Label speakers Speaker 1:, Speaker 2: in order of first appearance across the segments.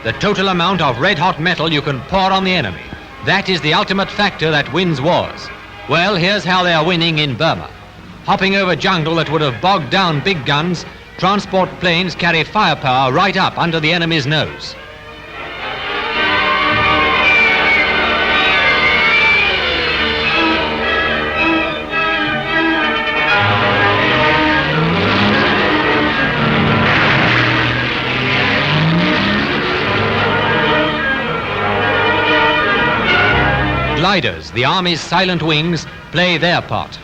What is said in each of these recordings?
Speaker 1: the total amount of red-hot metal you can pour on the enemy. That is the ultimate factor that wins wars. Well, here's how they are winning in Burma. Hopping over jungle that would have bogged down big guns, transport planes carry firepower right up under the enemy's nose. Gliders, the Army's silent wings, play their part.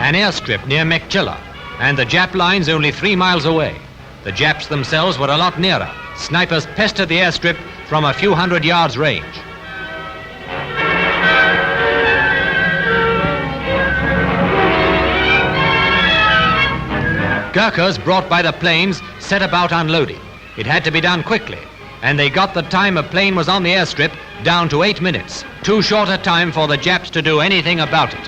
Speaker 1: An airstrip near Mekchilla, and the Jap lines only 3 miles away. The Japs themselves were a lot nearer. Snipers pestered the airstrip from a few hundred yards range. Gurkhas brought by the planes set about unloading. It had to be done quickly, and they got the time a plane was on the airstrip down to 8 minutes. Too short a time for the Japs to do anything about it.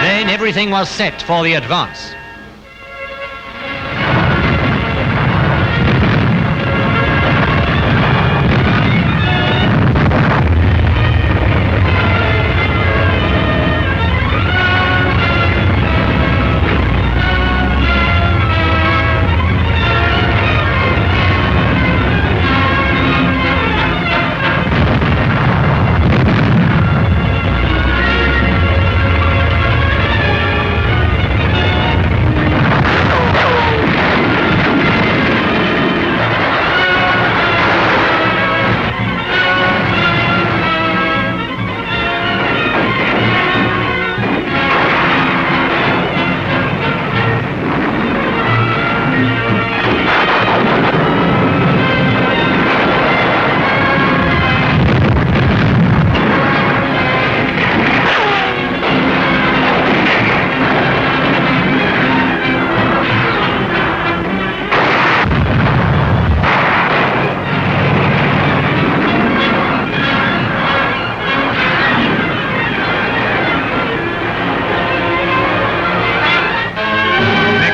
Speaker 1: Then everything was set for the advance.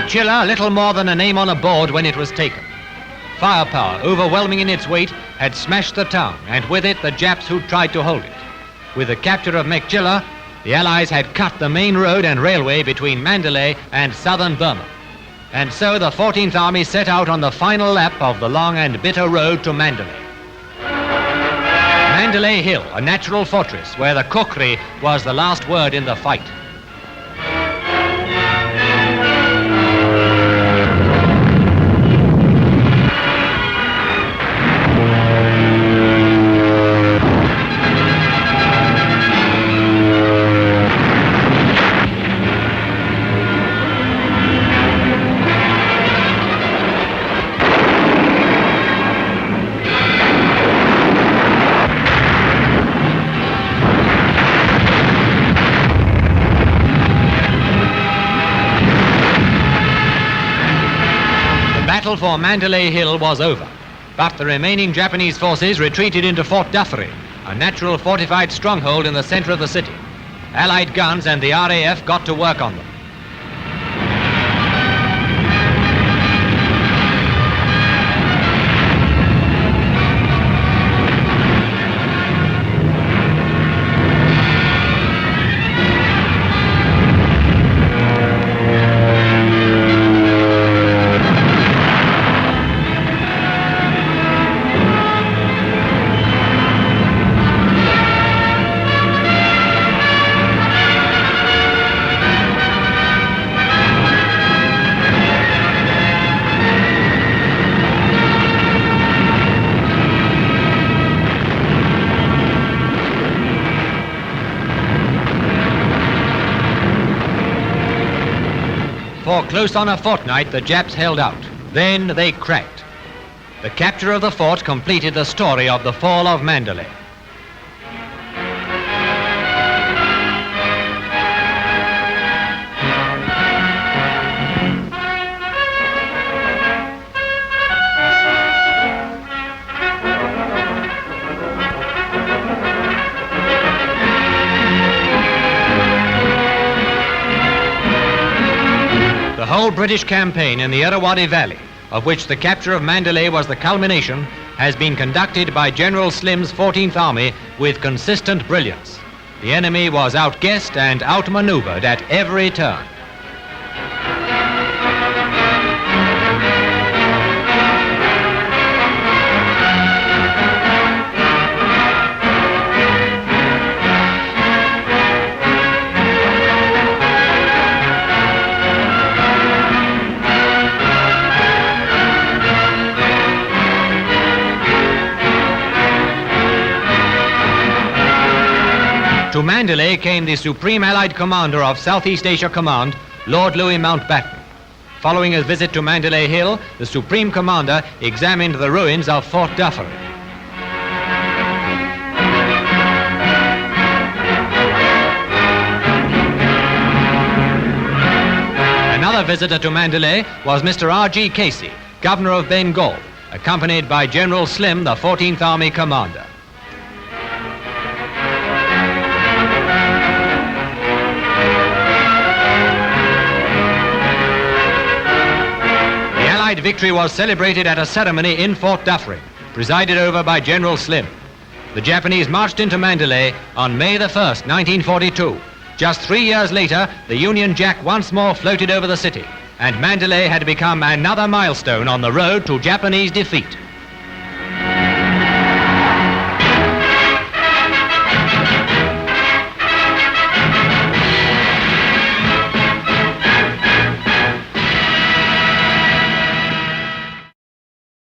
Speaker 1: Mekchilla, little more than a name on a board when it was taken. Firepower, overwhelming in its weight, had smashed the town, and with it the Japs who tried to hold it. With the capture of Mekchilla, the Allies had cut the main road and railway between Mandalay and southern Burma. And so the 14th Army set out on the final lap of the long and bitter road to Mandalay. Mandalay Hill, a natural fortress where the kukri was the last word in the fight. The battle for Mandalay Hill was over, but the remaining Japanese forces retreated into Fort Dufferin, a natural fortified stronghold in the center of the city. Allied guns and the RAF got to work on them. For close on a fortnight, the Japs held out. Then they cracked. The capture of the fort completed the story of the fall of Mandalay. whole British campaign in the Irrawaddy Valley, of which the capture of Mandalay was the culmination, has been conducted by General Slim's 14th Army with consistent brilliance. The enemy was outguessed and outmaneuvered at every turn. To Mandalay came the Supreme Allied Commander of Southeast Asia Command, Lord Louis Mountbatten. Following his visit to Mandalay Hill, the Supreme Commander examined the ruins of Fort Dufferin. Another visitor to Mandalay was Mr. R.G. Casey, Governor of Bengal, accompanied by General Slim, the 14th Army Commander. The victory was celebrated at a ceremony in Fort Dufferin, presided over by General Slim. The Japanese marched into Mandalay on May the 1st, 1942. Just 3 years later, the Union Jack once more floated over the city, and Mandalay had become another milestone on the road to Japanese defeat.